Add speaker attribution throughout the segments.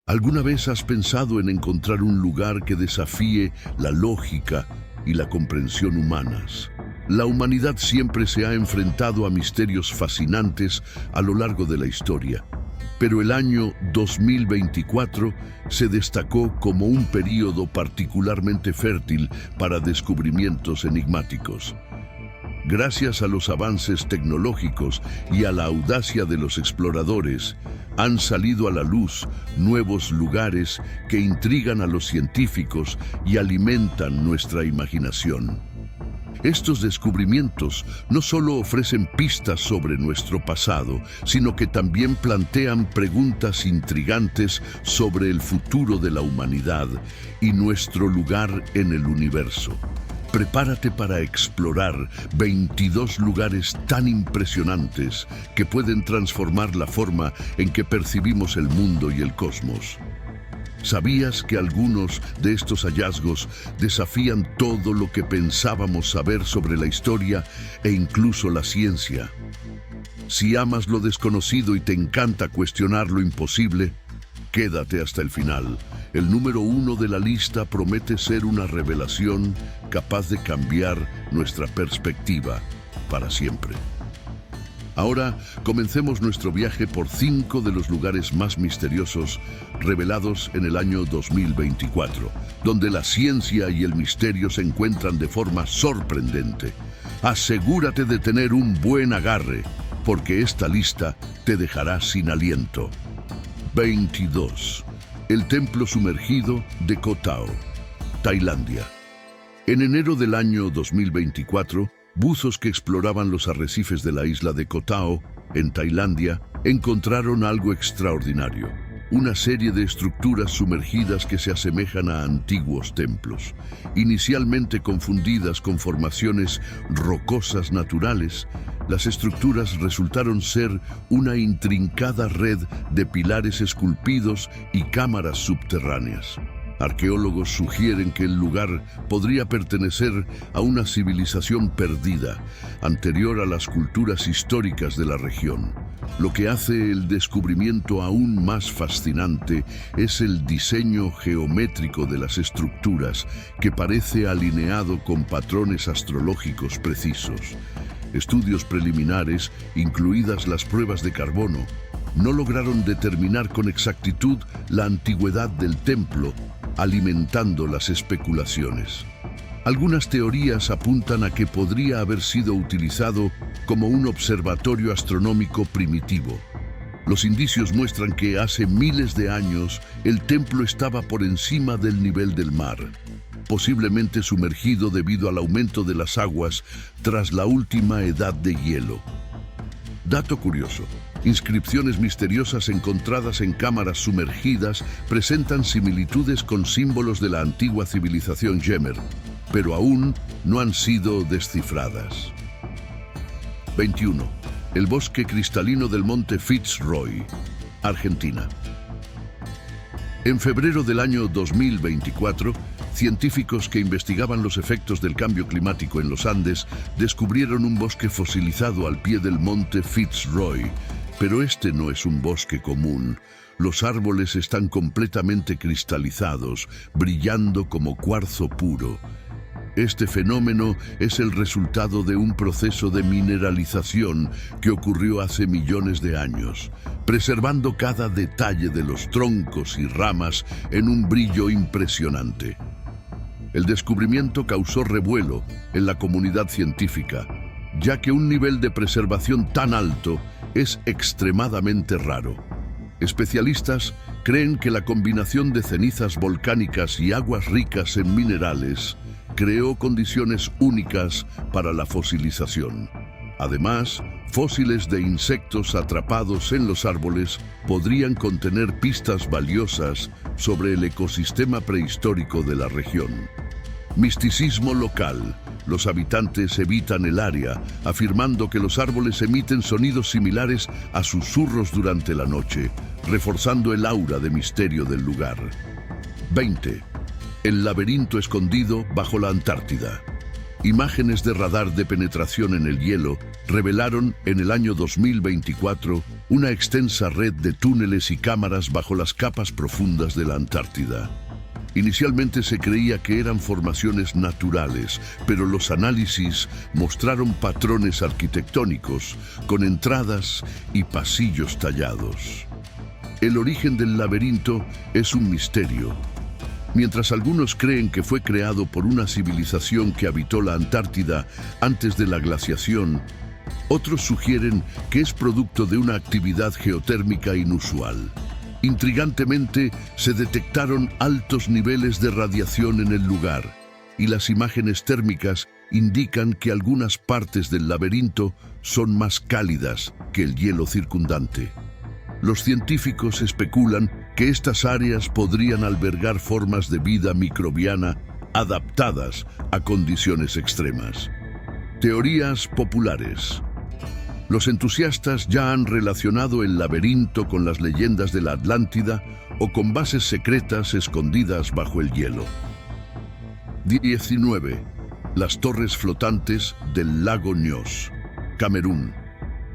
Speaker 1: ¿Alguna vez has pensado en encontrar un lugar que desafíe la lógica y la comprensión humanas? La humanidad siempre se ha enfrentado a misterios fascinantes a lo largo de la historia, pero el año 2024 se destacó como un período particularmente fértil para descubrimientos enigmáticos. Gracias a los avances tecnológicos y a la audacia de los exploradores, han salido a la luz nuevos lugares que intrigan a los científicos y alimentan nuestra imaginación. Estos descubrimientos no solo ofrecen pistas sobre nuestro pasado, sino que también plantean preguntas intrigantes sobre el futuro de la humanidad y nuestro lugar en el universo. Prepárate para explorar 22 lugares tan impresionantes que pueden transformar la forma en que percibimos el mundo y el cosmos. ¿Sabías que algunos de estos hallazgos desafían todo lo que pensábamos saber sobre la historia e incluso la ciencia? Si amas lo desconocido y te encanta cuestionar lo imposible, quédate hasta el final. El número 1 de la lista promete ser una revelación capaz de cambiar nuestra perspectiva para siempre. Ahora, comencemos nuestro viaje por 5 de los lugares más misteriosos revelados en el año 2024, donde la ciencia y el misterio se encuentran de forma sorprendente. Asegúrate de tener un buen agarre, porque esta lista te dejará sin aliento. 22. El templo sumergido de Koh Tao, Tailandia. En enero del año 2024, buzos que exploraban los arrecifes de la isla de Koh Tao, en Tailandia, encontraron algo extraordinario. Una serie de estructuras sumergidas que se asemejan a antiguos templos. Inicialmente confundidas con formaciones rocosas naturales, las estructuras resultaron ser una intrincada red de pilares esculpidos y cámaras subterráneas. Arqueólogos sugieren que el lugar podría pertenecer a una civilización perdida, anterior a las culturas históricas de la región. Lo que hace el descubrimiento aún más fascinante es el diseño geométrico de las estructuras, que parece alineado con patrones astrológicos precisos. Estudios preliminares, incluidas las pruebas de carbono, no lograron determinar con exactitud la antigüedad del templo, alimentando las especulaciones. Algunas teorías apuntan a que podría haber sido utilizado como un observatorio astronómico primitivo. Los indicios muestran que hace miles de años el templo estaba por encima del nivel del mar, posiblemente sumergido debido al aumento de las aguas tras la última edad de hielo. Dato curioso: inscripciones misteriosas encontradas en cámaras sumergidas presentan similitudes con símbolos de la antigua civilización Jemer, pero aún no han sido descifradas. 21. El bosque cristalino del monte Fitzroy, Argentina. En febrero del año 2024, científicos que investigaban los efectos del cambio climático en los Andes descubrieron un bosque fosilizado al pie del monte Fitzroy. Pero este no es un bosque común. Los árboles están completamente cristalizados, brillando como cuarzo puro. Este fenómeno es el resultado de un proceso de mineralización que ocurrió hace millones de años, preservando cada detalle de los troncos y ramas en un brillo impresionante. El descubrimiento causó revuelo en la comunidad científica, ya que un nivel de preservación tan alto es extremadamente raro. Especialistas creen que la combinación de cenizas volcánicas y aguas ricas en minerales creó condiciones únicas para la fosilización. Además, fósiles de insectos atrapados en los árboles podrían contener pistas valiosas sobre el ecosistema prehistórico de la región. Misticismo local. Los habitantes evitan el área, afirmando que los árboles emiten sonidos similares a susurros durante la noche, reforzando el aura de misterio del lugar. 20. El laberinto escondido bajo la Antártida. imágenes de radar de penetración en el hielo revelaron en el año 2024 una extensa red de túneles y cámaras bajo las capas profundas de la Antártida. Inicialmente se creía que eran formaciones naturales, pero los análisis mostraron patrones arquitectónicos con entradas y pasillos tallados. El origen del laberinto es un misterio. Mientras algunos creen que fue creado por una civilización que habitó la Antártida antes de la glaciación, otros sugieren que es producto de una actividad geotérmica inusual. Intrigantemente, se detectaron altos niveles de radiación en el lugar, y las imágenes térmicas indican que algunas partes del laberinto son más cálidas que el hielo circundante. Los científicos especulan que estas áreas podrían albergar formas de vida microbiana adaptadas a condiciones extremas. Teorías populares. Los entusiastas ya han relacionado el laberinto con las leyendas de la Atlántida o con bases secretas escondidas bajo el hielo. 19. Las torres flotantes del lago Nyos, Camerún.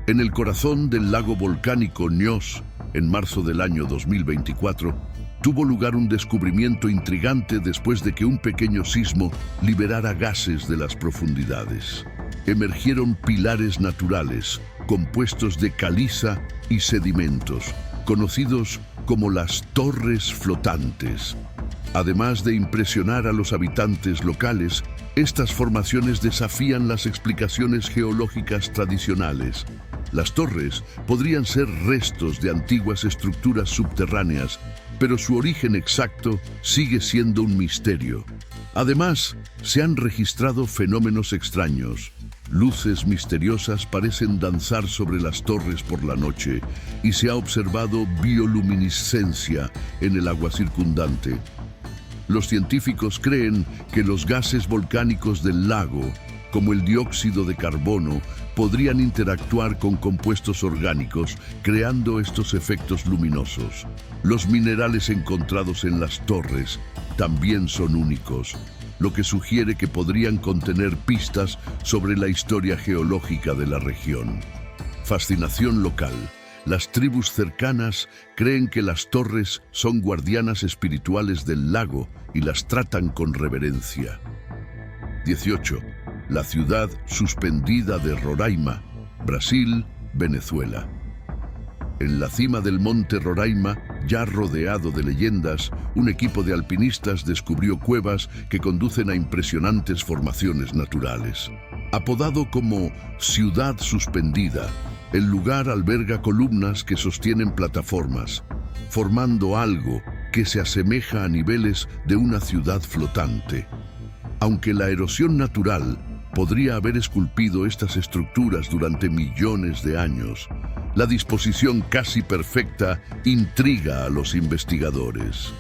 Speaker 1: En el corazón del lago volcánico Nyos, en marzo del año 2024, tuvo lugar un descubrimiento intrigante después de que un pequeño sismo liberara gases de las profundidades. Emergieron pilares naturales, compuestos de caliza y sedimentos, conocidos como las torres flotantes. Además de impresionar a los habitantes locales, estas formaciones desafían las explicaciones geológicas tradicionales. Las torres podrían ser restos de antiguas estructuras subterráneas, pero su origen exacto sigue siendo un misterio. Además, se han registrado fenómenos extraños. Luces misteriosas parecen danzar sobre las torres por la noche y se ha observado bioluminiscencia en el agua circundante. Los científicos creen que los gases volcánicos del lago, como el dióxido de carbono, podrían interactuar con compuestos orgánicos, creando estos efectos luminosos. Los minerales encontrados en las torres también son únicos, lo que sugiere que podrían contener pistas sobre la historia geológica de la región. Fascinación local. Las tribus cercanas creen que las torres son guardianas espirituales del lago y las tratan con reverencia. 18. La ciudad suspendida de Roraima, Brasil, Venezuela. En la cima del monte Roraima, ya rodeado de leyendas, un equipo de alpinistas descubrió cuevas que conducen a impresionantes formaciones naturales. Apodado como Ciudad Suspendida, el lugar alberga columnas que sostienen plataformas, formando algo que se asemeja a niveles de una ciudad flotante. Aunque la erosión natural podría haber esculpido estas estructuras durante millones de años, la disposición casi perfecta intriga a los investigadores.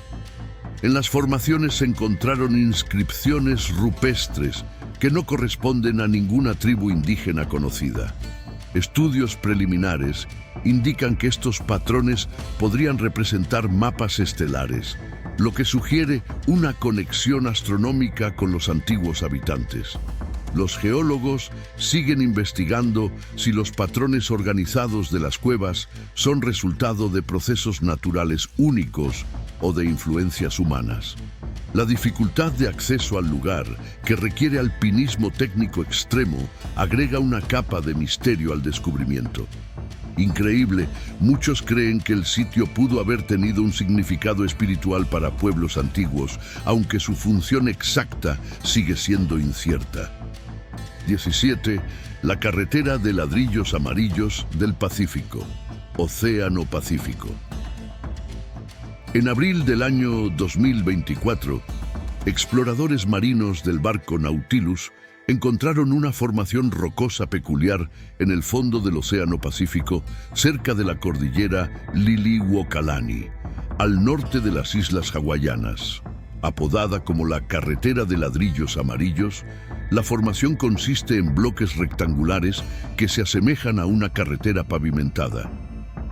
Speaker 1: En las formaciones se encontraron inscripciones rupestres que no corresponden a ninguna tribu indígena conocida. Estudios preliminares indican que estos patrones podrían representar mapas estelares, lo que sugiere una conexión astronómica con los antiguos habitantes. Los geólogos siguen investigando si los patrones organizados de las cuevas son resultado de procesos naturales únicos o de influencias humanas. La dificultad de acceso al lugar, que requiere alpinismo técnico extremo, agrega una capa de misterio al descubrimiento. Increíble, muchos creen que el sitio pudo haber tenido un significado espiritual para pueblos antiguos, aunque su función exacta sigue siendo incierta. 17. La carretera de ladrillos amarillos del Pacífico, Océano Pacífico. En abril del año 2024, exploradores marinos del barco Nautilus encontraron una formación rocosa peculiar en el fondo del Océano Pacífico, cerca de la cordillera Liliuokalani, al norte de las islas hawaianas. Apodada como la carretera de ladrillos amarillos, la formación consiste en bloques rectangulares que se asemejan a una carretera pavimentada.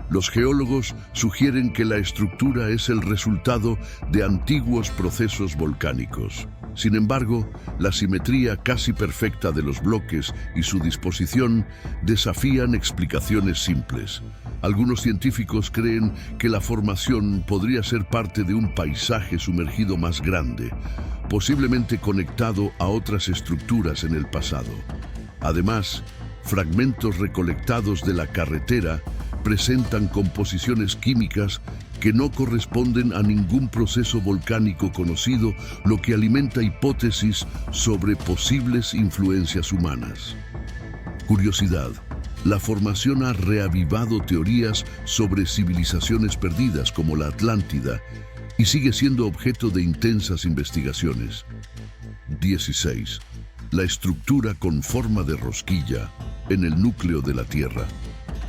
Speaker 1: Los geólogos sugieren que la estructura es el resultado de antiguos procesos volcánicos. Sin embargo, la simetría casi perfecta de los bloques y su disposición desafían explicaciones simples. Algunos científicos creen que la formación podría ser parte de un paisaje sumergido más grande, posiblemente conectado a otras estructuras en el pasado. Además, fragmentos recolectados de la carretera presentan composiciones químicas que no corresponden a ningún proceso volcánico conocido, lo que alimenta hipótesis sobre posibles influencias humanas. Curiosidad: la formación ha reavivado teorías sobre civilizaciones perdidas como la Atlántida y sigue siendo objeto de intensas investigaciones. 16. La estructura con forma de rosquilla en el núcleo de la Tierra.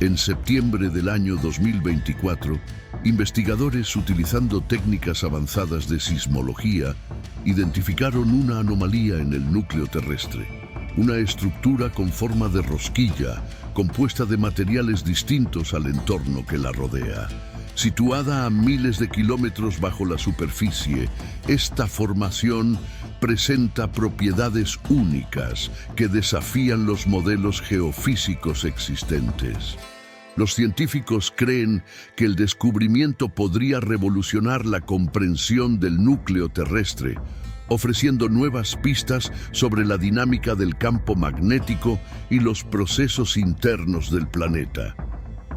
Speaker 1: En septiembre del año 2024, investigadores utilizando técnicas avanzadas de sismología identificaron una anomalía en el núcleo terrestre, una estructura con forma de rosquilla compuesta de materiales distintos al entorno que la rodea. Situada a miles de kilómetros bajo la superficie, esta formación presenta propiedades únicas que desafían los modelos geofísicos existentes. Los científicos creen que el descubrimiento podría revolucionar la comprensión del núcleo terrestre, ofreciendo nuevas pistas sobre la dinámica del campo magnético y los procesos internos del planeta.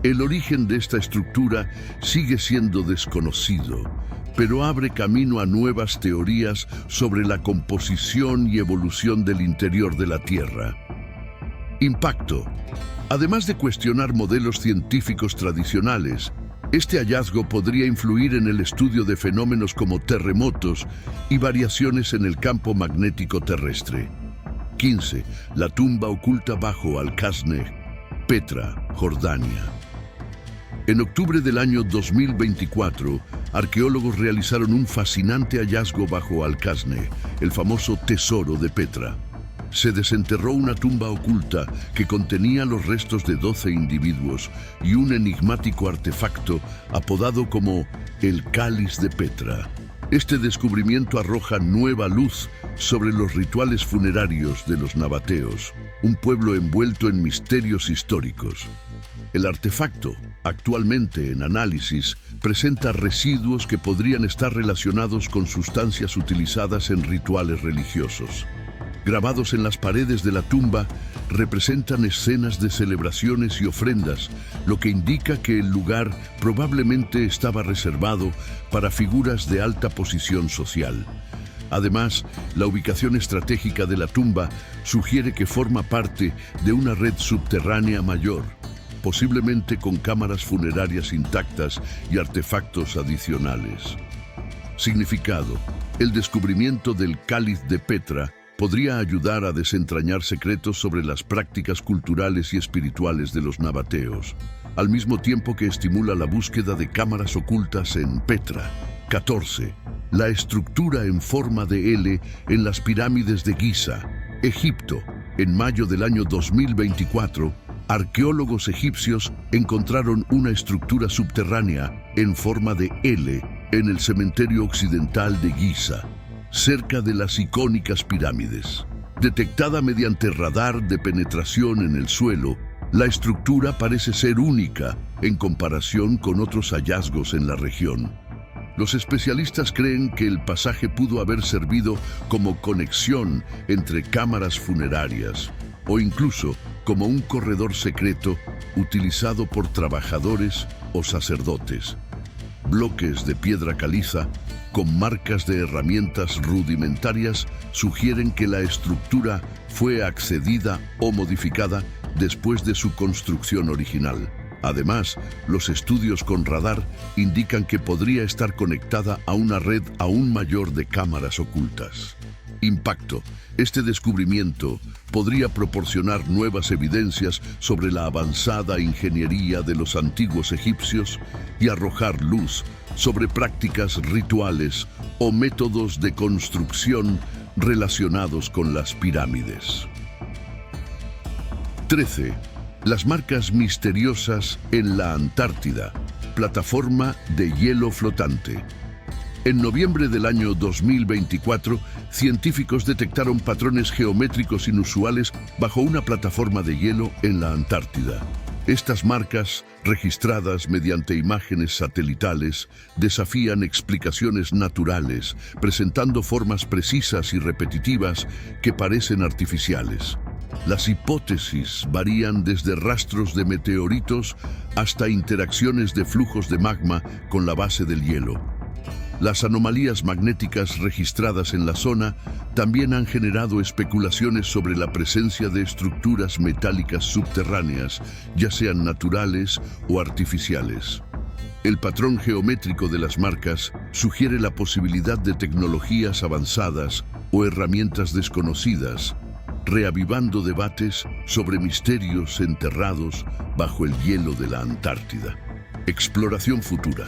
Speaker 1: El origen de esta estructura sigue siendo desconocido, pero abre camino a nuevas teorías sobre la composición y evolución del interior de la Tierra. Impacto. Además de cuestionar modelos científicos tradicionales, este hallazgo podría influir en el estudio de fenómenos como terremotos y variaciones en el campo magnético terrestre. 15. La tumba oculta bajo Al-Qasneh, Petra, Jordania. En octubre del año 2024, arqueólogos realizaron un fascinante hallazgo bajo Al-Qasneh, el famoso tesoro de Petra. Se desenterró una tumba oculta que contenía los restos de 12 individuos y un enigmático artefacto apodado como el Cáliz de Petra. Este descubrimiento arroja nueva luz sobre los rituales funerarios de los nabateos, un pueblo envuelto en misterios históricos. El artefacto, actualmente en análisis, presenta residuos que podrían estar relacionados con sustancias utilizadas en rituales religiosos. Grabados en las paredes de la tumba, representan escenas de celebraciones y ofrendas, lo que indica que el lugar probablemente estaba reservado para figuras de alta posición social. Además, la ubicación estratégica de la tumba sugiere que forma parte de una red subterránea mayor, posiblemente con cámaras funerarias intactas y artefactos adicionales. Significado: el descubrimiento del Cáliz de Petra podría ayudar a desentrañar secretos sobre las prácticas culturales y espirituales de los nabateos, al mismo tiempo que estimula la búsqueda de cámaras ocultas en Petra. 14. La estructura en forma de L en las pirámides de Giza, Egipto. En mayo del año 2024, arqueólogos egipcios encontraron una estructura subterránea en forma de L en el cementerio occidental de Giza, cerca de las icónicas pirámides. Detectada mediante radar de penetración en el suelo, la estructura parece ser única en comparación con otros hallazgos en la región. Los especialistas creen que el pasaje pudo haber servido como conexión entre cámaras funerarias o incluso como un corredor secreto utilizado por trabajadores o sacerdotes. Bloques de piedra caliza con marcas de herramientas rudimentarias sugieren que la estructura fue accedida o modificada después de su construcción original. Además, los estudios con radar indican que podría estar conectada a una red aún mayor de cámaras ocultas. Impacto. Este descubrimiento podría proporcionar nuevas evidencias sobre la avanzada ingeniería de los antiguos egipcios y arrojar luz sobre prácticas rituales o métodos de construcción relacionados con las pirámides. 13. Las marcas misteriosas en la Antártida, plataforma de hielo flotante. En noviembre del año 2024, científicos detectaron patrones geométricos inusuales bajo una plataforma de hielo en la Antártida. Estas marcas, registradas mediante imágenes satelitales, desafían explicaciones naturales, presentando formas precisas y repetitivas que parecen artificiales. Las hipótesis varían desde rastros de meteoritos hasta interacciones de flujos de magma con la base del hielo. Las anomalías magnéticas registradas en la zona también han generado especulaciones sobre la presencia de estructuras metálicas subterráneas, ya sean naturales o artificiales. El patrón geométrico de las marcas sugiere la posibilidad de tecnologías avanzadas o herramientas desconocidas, reavivando debates sobre misterios enterrados bajo el hielo de la Antártida. Exploración futura.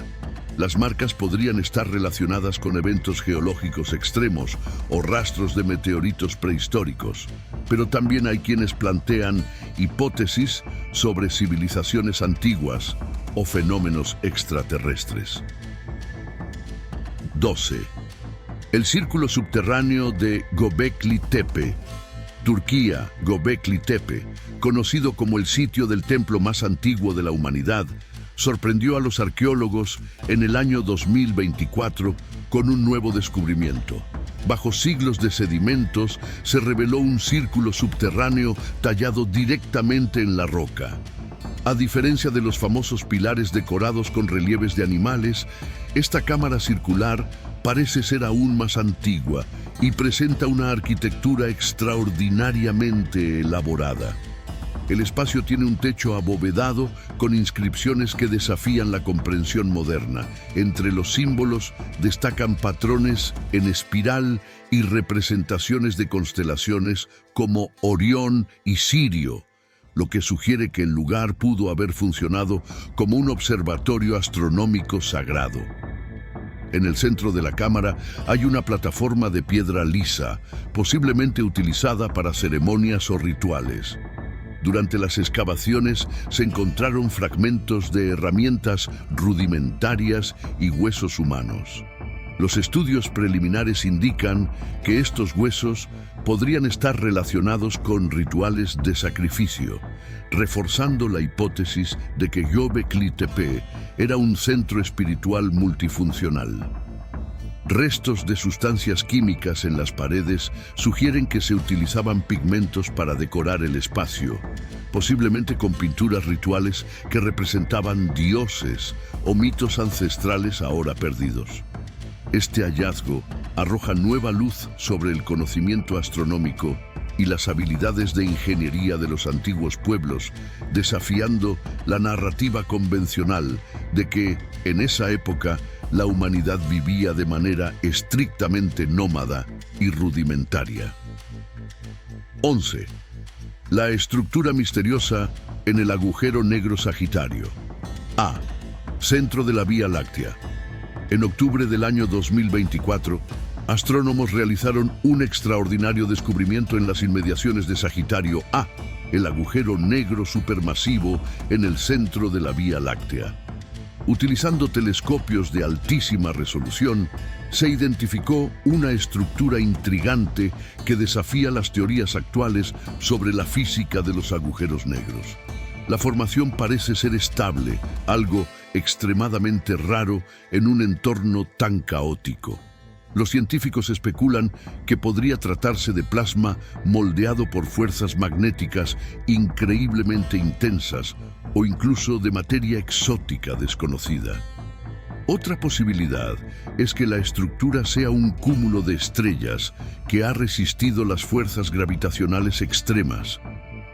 Speaker 1: Las marcas podrían estar relacionadas con eventos geológicos extremos o rastros de meteoritos prehistóricos, pero también hay quienes plantean hipótesis sobre civilizaciones antiguas o fenómenos extraterrestres. 12. El círculo subterráneo de Göbekli Tepe, Turquía. Göbekli Tepe, conocido como el sitio del templo más antiguo de la humanidad, sorprendió a los arqueólogos en el año 2024 con un nuevo descubrimiento. Bajo siglos de sedimentos se reveló un círculo subterráneo tallado directamente en la roca. A diferencia de los famosos pilares decorados con relieves de animales, esta cámara circular parece ser aún más antigua y presenta una arquitectura extraordinariamente elaborada. El espacio tiene un techo abovedado con inscripciones que desafían la comprensión moderna. Entre los símbolos destacan patrones en espiral y representaciones de constelaciones como Orión y Sirio, lo que sugiere que el lugar pudo haber funcionado como un observatorio astronómico sagrado. En el centro de la cámara hay una plataforma de piedra lisa, posiblemente utilizada para ceremonias o rituales. Durante las excavaciones se encontraron fragmentos de herramientas rudimentarias y huesos humanos. Los estudios preliminares indican que estos huesos podrían estar relacionados con rituales de sacrificio, reforzando la hipótesis de que Göbekli Tepe era un centro espiritual multifuncional. Restos de sustancias químicas en las paredes sugieren que se utilizaban pigmentos para decorar el espacio, posiblemente con pinturas rituales que representaban dioses o mitos ancestrales ahora perdidos. Este hallazgo arroja nueva luz sobre el conocimiento astronómico y las habilidades de ingeniería de los antiguos pueblos, desafiando la narrativa convencional de que, en esa época, la humanidad vivía de manera estrictamente nómada y rudimentaria. 11. La estructura misteriosa en el agujero negro Sagitario. A. Centro de la Vía Láctea. En octubre del año 2024, astrónomos realizaron un extraordinario descubrimiento en las inmediaciones de Sagitario A, el agujero negro supermasivo en el centro de la Vía Láctea. Utilizando telescopios de altísima resolución, se identificó una estructura intrigante que desafía las teorías actuales sobre la física de los agujeros negros. La formación parece ser estable, algo extremadamente raro en un entorno tan caótico. Los científicos especulan que podría tratarse de plasma moldeado por fuerzas magnéticas increíblemente intensas o incluso de materia exótica desconocida. Otra posibilidad es que la estructura sea un cúmulo de estrellas que ha resistido las fuerzas gravitacionales extremas.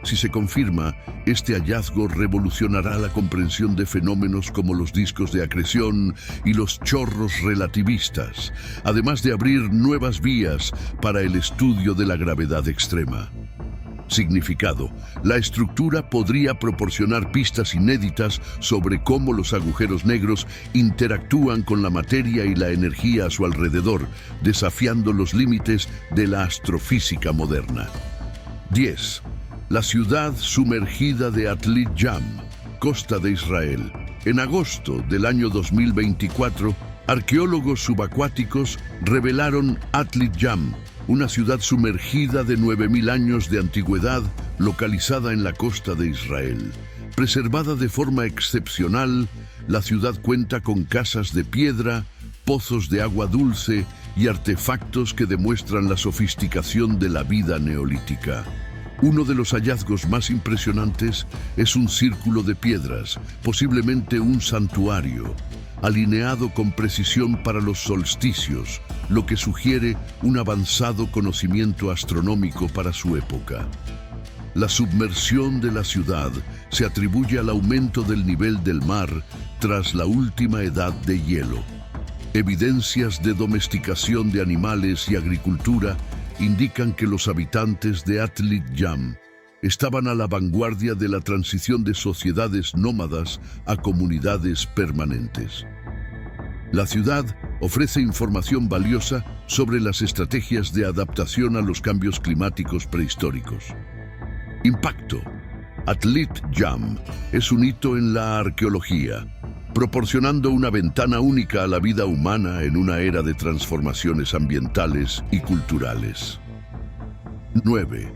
Speaker 1: Si se confirma, este hallazgo revolucionará la comprensión de fenómenos como los discos de acreción y los chorros relativistas, además de abrir nuevas vías para el estudio de la gravedad extrema. Significado: la estructura podría proporcionar pistas inéditas sobre cómo los agujeros negros interactúan con la materia y la energía a su alrededor, desafiando los límites de la astrofísica moderna. 10. La ciudad sumergida de Atlit Yam, costa de Israel. En agosto del año 2024, Arqueólogos subacuáticos revelaron Atlit Yam, una ciudad sumergida de 9000 años de antigüedad localizada en la costa de Israel. Preservada de forma excepcional, la ciudad cuenta con casas de piedra, pozos de agua dulce y artefactos que demuestran la sofisticación de la vida neolítica. Uno de los hallazgos más impresionantes es un círculo de piedras, posiblemente un santuario, alineado con precisión para los solsticios, lo que sugiere un avanzado conocimiento astronómico para su época. La submersión de la ciudad se atribuye al aumento del nivel del mar tras la última edad de hielo. Evidencias de domesticación de animales y agricultura indican que los habitantes de Atlit Yam estaban a la vanguardia de la transición de sociedades nómadas a comunidades permanentes. La ciudad ofrece información valiosa sobre las estrategias de adaptación a los cambios climáticos prehistóricos. Impacto. Atlit Yam es un hito en la arqueología, proporcionando una ventana única a la vida humana en una era de transformaciones ambientales y culturales. 9.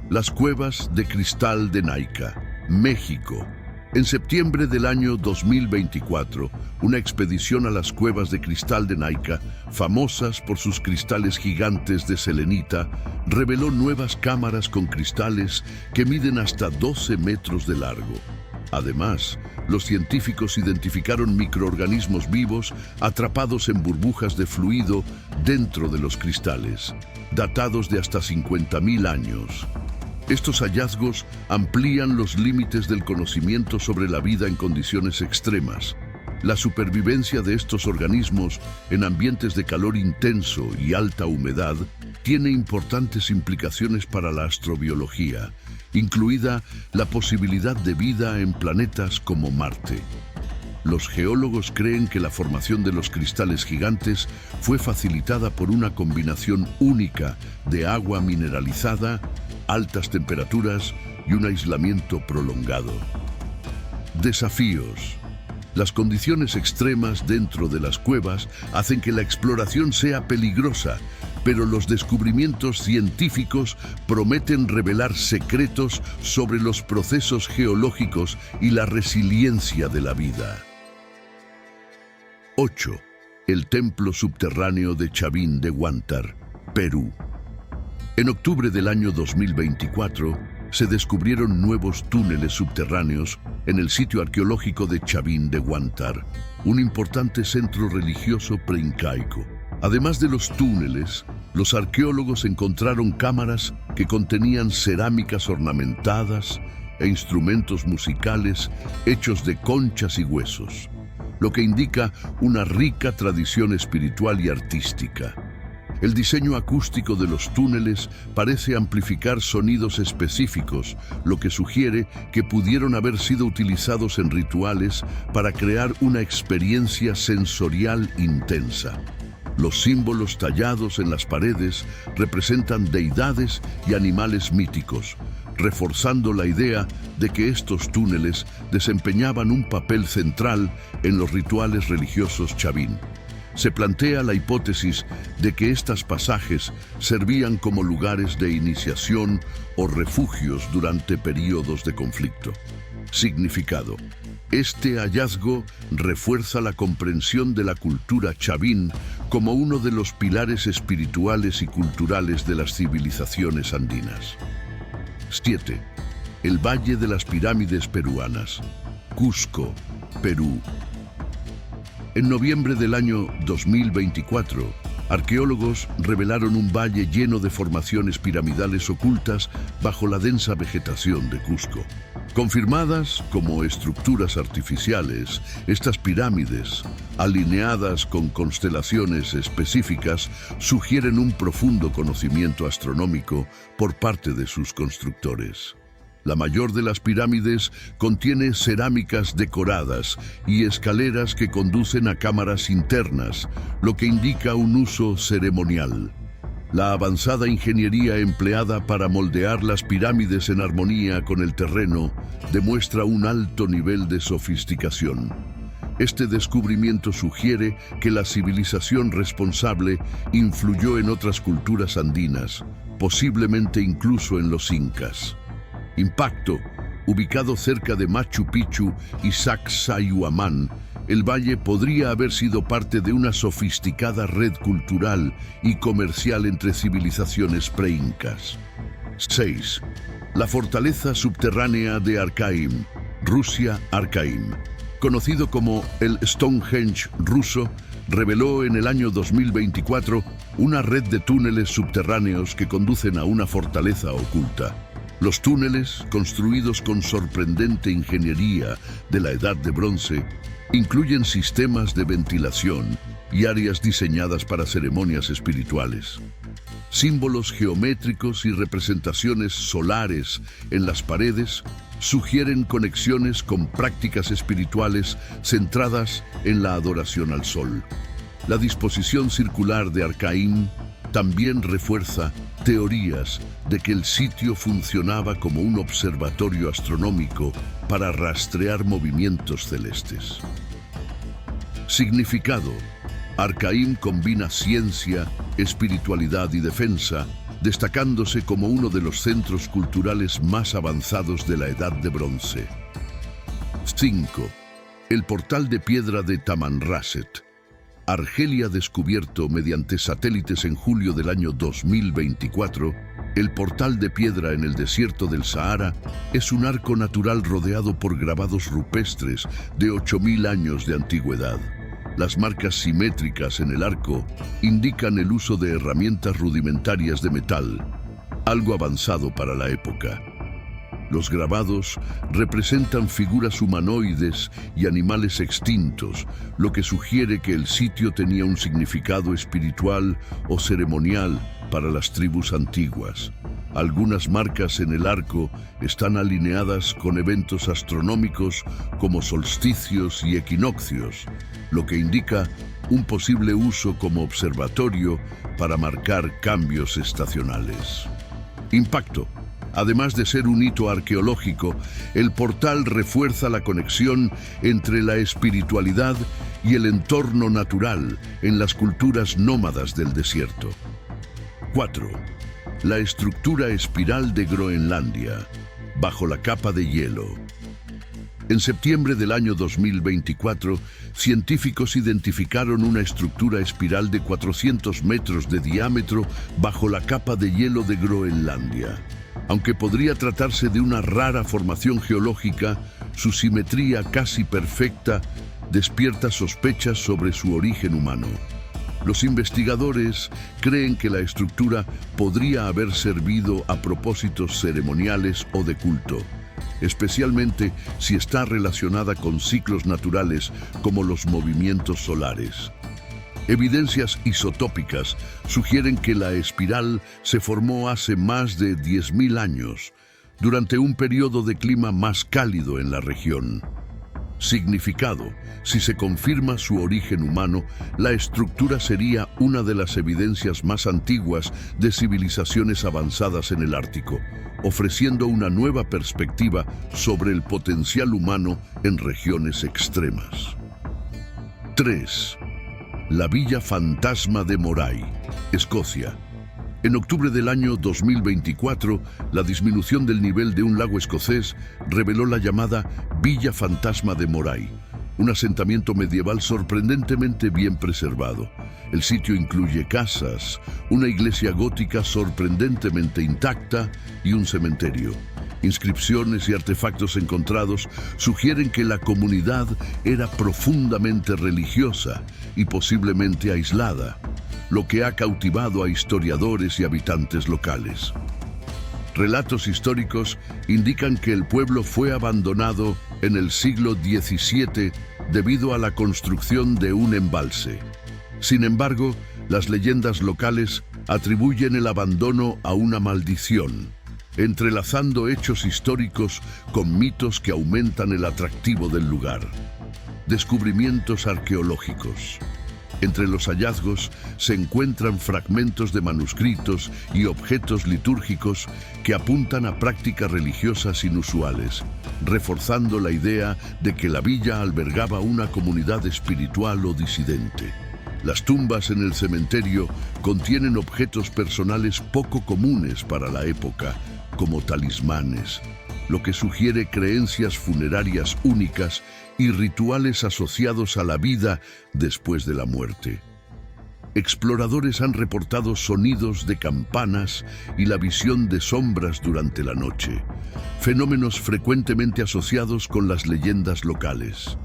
Speaker 1: Las cuevas de cristal de Naica, México. En septiembre del año 2024, una expedición a las cuevas de cristal de Naica, famosas por sus cristales gigantes de selenita, reveló nuevas cámaras con cristales que miden hasta 12 metros de largo. Además, los científicos identificaron microorganismos vivos atrapados en burbujas de fluido dentro de los cristales, datados de hasta 50.000 años. Estos hallazgos amplían los límites del conocimiento sobre la vida en condiciones extremas. La supervivencia de estos organismos en ambientes de calor intenso y alta humedad tiene importantes implicaciones para la astrobiología, incluida la posibilidad de vida en planetas como Marte. Los geólogos creen que la formación de los cristales gigantes fue facilitada por una combinación única de agua mineralizada, altas temperaturas y un aislamiento prolongado. Desafíos. Las condiciones extremas dentro de las cuevas hacen que la exploración sea peligrosa, pero los descubrimientos científicos prometen revelar secretos sobre los procesos geológicos y la resiliencia de la vida. 8. El templo subterráneo de Chavín de Huántar, Perú. En octubre del año 2024, se descubrieron nuevos túneles subterráneos en el sitio arqueológico de Chavín de Huántar, un importante centro religioso preincaico. Además de los túneles, los arqueólogos encontraron cámaras que contenían cerámicas ornamentadas e instrumentos musicales hechos de conchas y huesos, lo que indica una rica tradición espiritual y artística. El diseño acústico de los túneles parece amplificar sonidos específicos, lo que sugiere que pudieron haber sido utilizados en rituales para crear una experiencia sensorial intensa. Los símbolos tallados en las paredes representan deidades y animales míticos, reforzando la idea de que estos túneles desempeñaban un papel central en los rituales religiosos chavín. Se plantea la hipótesis de que estos pasajes servían como lugares de iniciación o refugios durante períodos de conflicto. Significado. Este hallazgo refuerza la comprensión de la cultura chavín como uno de los pilares espirituales y culturales de las civilizaciones andinas. 7. El Valle de las Pirámides Peruanas, Cusco, Perú. En noviembre del año 2024, arqueólogos revelaron un valle lleno de formaciones piramidales ocultas bajo la densa vegetación de Cusco. Confirmadas como estructuras artificiales, estas pirámides, alineadas con constelaciones específicas, sugieren un profundo conocimiento astronómico por parte de sus constructores. La mayor de las pirámides contiene cerámicas decoradas y escaleras que conducen a cámaras internas, lo que indica un uso ceremonial. La avanzada ingeniería empleada para moldear las pirámides en armonía con el terreno demuestra un alto nivel de sofisticación. Este descubrimiento sugiere que la civilización responsable influyó en otras culturas andinas, posiblemente incluso en los incas. Impacto. Ubicado cerca de Machu Picchu y Sacsayhuamán, el valle podría haber sido parte de una sofisticada red cultural y comercial entre civilizaciones pre-incas. 6. La fortaleza subterránea de Arkaim, Rusia, Arkaim. Conocido como el Stonehenge ruso, reveló en el año 2024 una red de túneles subterráneos que conducen a una fortaleza oculta. Los túneles, construidos con sorprendente ingeniería de la Edad de Bronce, incluyen sistemas de ventilación y áreas diseñadas para ceremonias espirituales. Símbolos geométricos y representaciones solares en las paredes sugieren conexiones con prácticas espirituales centradas en la adoración al sol. La disposición circular de Arkaim también refuerza teorías de que el sitio funcionaba como un observatorio astronómico para rastrear movimientos celestes. Significado. Arkaim combina ciencia, espiritualidad y defensa, destacándose como uno de los centros culturales más avanzados de la Edad de Bronce. 5. El portal de piedra de Tamanrasset. Argelia descubierto mediante satélites en julio del año 2024, el portal de piedra en el desierto del Sahara es un arco natural rodeado por grabados rupestres de 8000 años de antigüedad. Las marcas simétricas en el arco indican el uso de herramientas rudimentarias de metal, algo avanzado para la época. Los grabados representan figuras humanoides y animales extintos, lo que sugiere que el sitio tenía un significado espiritual o ceremonial para las tribus antiguas. Algunas marcas en el arco están alineadas con eventos astronómicos como solsticios y equinoccios, lo que indica un posible uso como observatorio para marcar cambios estacionales. Impacto. Además de ser un hito arqueológico, el portal refuerza la conexión entre la espiritualidad y el entorno natural en las culturas nómadas del desierto. 4. La estructura espiral de Groenlandia, bajo la capa de hielo. En septiembre del año 2024, científicos identificaron una estructura espiral de 400 metros de diámetro bajo la capa de hielo de Groenlandia. Aunque podría tratarse de una rara formación geológica, su simetría casi perfecta despierta sospechas sobre su origen humano. Los investigadores creen que la estructura podría haber servido a propósitos ceremoniales o de culto, especialmente si está relacionada con ciclos naturales como los movimientos solares. Evidencias isotópicas sugieren que la espiral se formó hace más de 10.000 años, durante un periodo de clima más cálido en la región. Significado. Si se confirma su origen humano, la estructura sería una de las evidencias más antiguas de civilizaciones avanzadas en el Ártico, ofreciendo una nueva perspectiva sobre el potencial humano en regiones extremas. 3. La Villa Fantasma de Moray, Escocia. En octubre del año 2024, la disminución del nivel de un lago escocés reveló la llamada Villa Fantasma de Moray, un asentamiento medieval sorprendentemente bien preservado. El sitio incluye casas, una iglesia gótica sorprendentemente intacta y un cementerio. Inscripciones y artefactos encontrados sugieren que la comunidad era profundamente religiosa y posiblemente aislada, lo que ha cautivado a historiadores y habitantes locales. Relatos históricos indican que el pueblo fue abandonado en el siglo XVII debido a la construcción de un embalse. Sin embargo, las leyendas locales atribuyen el abandono a una maldición, entrelazando hechos históricos con mitos que aumentan el atractivo del lugar. Descubrimientos arqueológicos. Entre los hallazgos se encuentran fragmentos de manuscritos y objetos litúrgicos que apuntan a prácticas religiosas inusuales, reforzando la idea de que la villa albergaba una comunidad espiritual o disidente. Las tumbas en el cementerio contienen objetos personales poco comunes para la época, como talismanes, lo que sugiere creencias funerarias únicas y rituales asociados a la vida después de la muerte. Exploradores han reportado sonidos de campanas y la visión de sombras durante la noche, fenómenos frecuentemente asociados con las leyendas locales.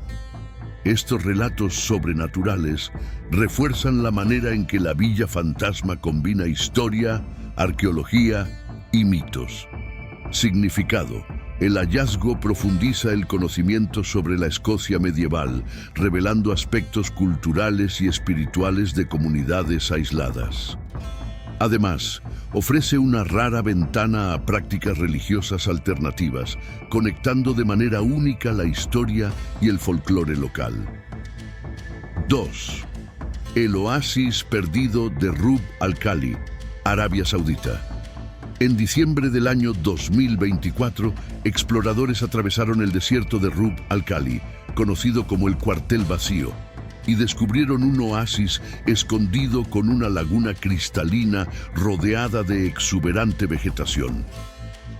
Speaker 1: Estos relatos sobrenaturales refuerzan la manera en que la Villa Fantasma combina historia, arqueología y mitos. Significado: el hallazgo profundiza el conocimiento sobre la Escocia medieval, revelando aspectos culturales y espirituales de comunidades aisladas. Además, ofrece una rara ventana a prácticas religiosas alternativas, conectando de manera única la historia y el folclore local. 2. El oasis perdido de Rub al-Khali, Arabia Saudita. En diciembre del año 2024, exploradores atravesaron el desierto de Rub al-Khali, conocido como el Cuartel Vacío, y descubrieron un oasis escondido con una laguna cristalina rodeada de exuberante vegetación.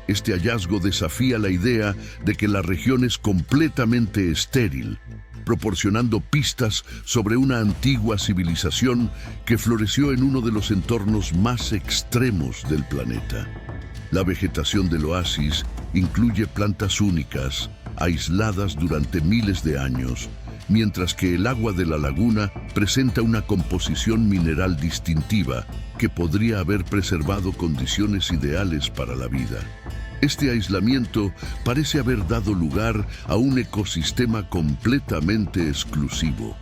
Speaker 1: Este hallazgo desafía la idea de que la región es completamente estéril, proporcionando pistas sobre una antigua civilización que floreció en uno de los entornos más extremos del planeta. La vegetación del oasis incluye plantas únicas, aisladas durante miles de años, mientras que el agua de la laguna presenta una composición mineral distintiva que podría haber preservado condiciones ideales para la vida. Este aislamiento parece haber dado lugar a un ecosistema completamente exclusivo.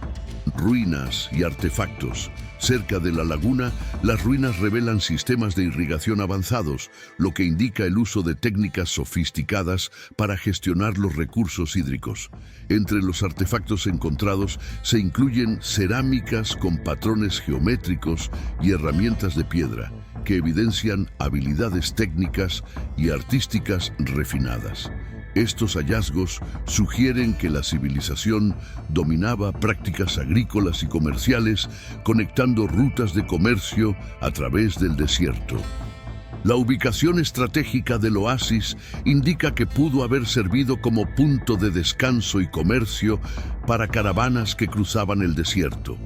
Speaker 1: Ruinas y artefactos. Cerca de la laguna, las ruinas revelan sistemas de irrigación avanzados, lo que indica el uso de técnicas sofisticadas para gestionar los recursos hídricos. Entre los artefactos encontrados se incluyen cerámicas con patrones geométricos y herramientas de piedra, que evidencian habilidades técnicas y artísticas refinadas. Estos hallazgos sugieren que la civilización dominaba prácticas agrícolas y comerciales, conectando rutas de comercio a través del desierto. La ubicación estratégica del oasis indica que pudo haber servido como punto de descanso y comercio para caravanas que cruzaban el desierto.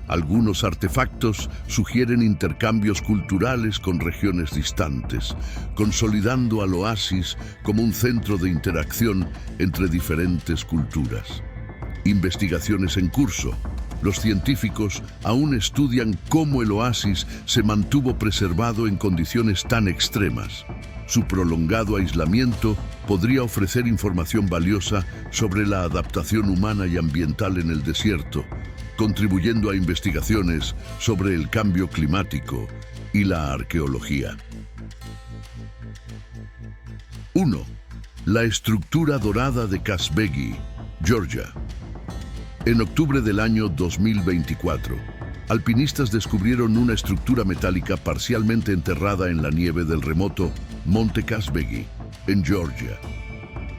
Speaker 1: Algunos artefactos sugieren intercambios culturales con regiones distantes, consolidando al oasis como un centro de interacción entre diferentes culturas. Investigaciones en curso. Los científicos aún estudian cómo el oasis se mantuvo preservado en condiciones tan extremas. Su prolongado aislamiento podría ofrecer información valiosa sobre la adaptación humana y ambiental en el desierto, contribuyendo a investigaciones sobre el cambio climático y la arqueología. 1. La estructura dorada de Casbegi, Georgia. En octubre del año 2024, alpinistas descubrieron una estructura metálica parcialmente enterrada en la nieve del remoto Monte Casbegi, en Georgia.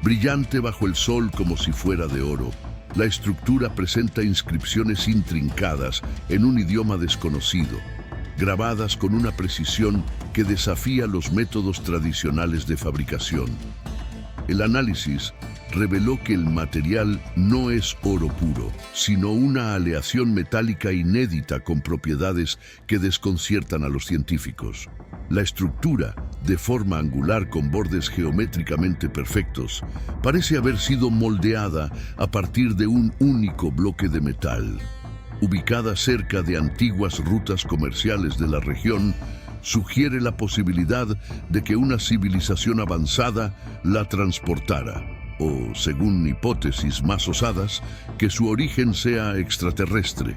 Speaker 1: Brillante bajo el sol como si fuera de oro, la estructura presenta inscripciones intrincadas en un idioma desconocido, grabadas con una precisión que desafía los métodos tradicionales de fabricación. El análisis reveló que el material no es oro puro, sino una aleación metálica inédita con propiedades que desconciertan a los científicos. La estructura, de forma angular con bordes geométricamente perfectos, parece haber sido moldeada a partir de un único bloque de metal. Ubicada cerca de antiguas rutas comerciales de la región, sugiere la posibilidad de que una civilización avanzada la transportara, o, según hipótesis más osadas, que su origen sea extraterrestre.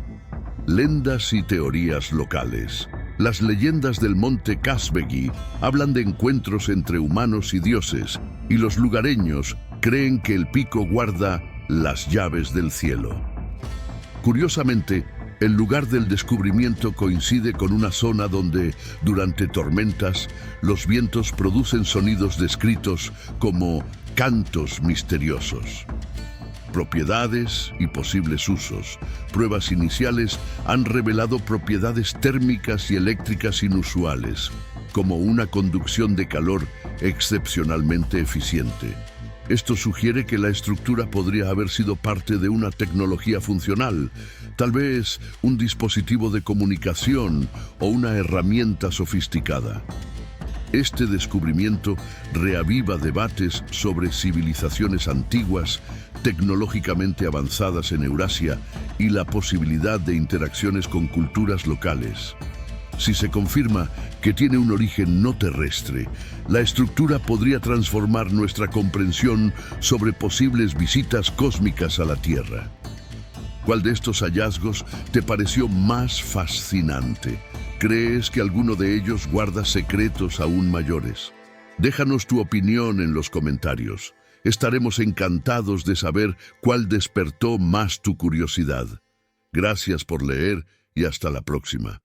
Speaker 1: Leyendas y teorías locales. Las leyendas del monte Casbegi hablan de encuentros entre humanos y dioses, y los lugareños creen que el pico guarda las llaves del cielo. Curiosamente, El lugar del descubrimiento coincide con una zona donde, durante tormentas, los vientos producen sonidos descritos como cantos misteriosos. Propiedades y posibles usos. Pruebas iniciales han revelado propiedades térmicas y eléctricas inusuales, como una conducción de calor excepcionalmente eficiente. Esto sugiere que la estructura podría haber sido parte de una tecnología funcional, tal vez un dispositivo de comunicación o una herramienta sofisticada. Este descubrimiento reaviva debates sobre civilizaciones antiguas, tecnológicamente avanzadas en Eurasia y la posibilidad de interacciones con culturas locales. Si se confirma que tiene un origen no terrestre, la estructura podría transformar nuestra comprensión sobre posibles visitas cósmicas a la Tierra. ¿Cuál de estos hallazgos te pareció más fascinante? ¿Crees que alguno de ellos guarda secretos aún mayores? Déjanos tu opinión en los comentarios. Estaremos encantados de saber cuál despertó más tu curiosidad. Gracias por leer y hasta la próxima.